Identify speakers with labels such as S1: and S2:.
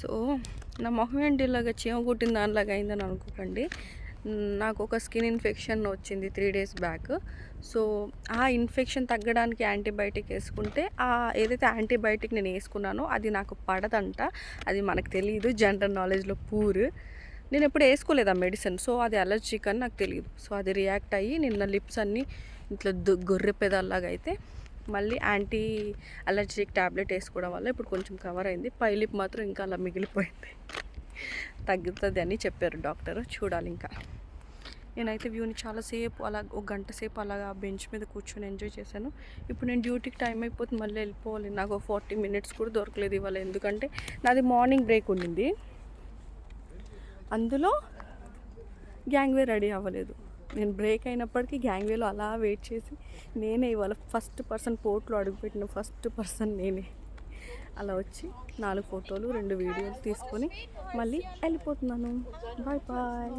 S1: So నా మొహం ఏంటి ఇలాగా చీమ కుట్టిన దానిలాగా అయిందని అనుకోకండి. నాకు ఒక స్కిన్ ఇన్ఫెక్షన్ వచ్చింది 3 డేస్ బ్యాక్. సో ఆ ఇన్ఫెక్షన్ తగ్గడానికి యాంటీబయాటిక్ వేసుకుంటే ఏదైతే యాంటీబయాటిక్ నేను వేసుకున్నానో అది నాకు పడదంట. అది మనకు తెలియదు, జనరల్ నాలెడ్జ్లో పూర్. నేను ఎప్పుడు వేసుకోలేదు ఆ మెడిసిన్. సో అది అలర్జిక్ అని నాకు తెలియదు. సో అది రియాక్ట్ అయ్యి నిన్న లిప్స్ అన్నీ ఇట్లా గొర్రె పెదాల్లాగా అయితే మళ్ళీ యాంటీ అలర్జిక్ ట్యాబ్లెట్ వేసుకోవడం వల్ల ఇప్పుడు కొంచెం కవర్ అయింది. పై లిప్ మాత్రం ఇంకా అలా మిగిలిపోయింది. తగ్గుతుంది అని చెప్పారు డాక్టర్. చూడాలి ఇంకా. నేనైతే వ్యూని చాలాసేపు అలా ఒక గంట సేపు అలాగా బెంచ్ మీద కూర్చొని ఎంజాయ్ చేశాను. ఇప్పుడు నేను డ్యూటీకి టైం అయిపోతుంది, మళ్ళీ వెళ్ళిపోవాలి. నాకు 40 మినిట్స్ కూడా దొరకలేదు ఇవాళ. ఎందుకంటే నాది మార్నింగ్ బ్రేక్ ఉండింది, అందులో గ్యాంగ్వే రెడీ అవ్వలేదు. నేను బ్రేక్ అయినప్పటికీ గ్యాంగ్వేలో అలా వెయిట్ చేసి నేనే ఇవాళ ఫస్ట్ పర్సన్ పోర్ట్లో అడుగుపెట్టిన ఫస్ట్ పర్సన్ నేనే. అలా వచ్చి 4 ఫోటోలు 2 వీడియోలు తీసుకొని మళ్ళీ వెళ్ళిపోతున్నాను. Bye bye.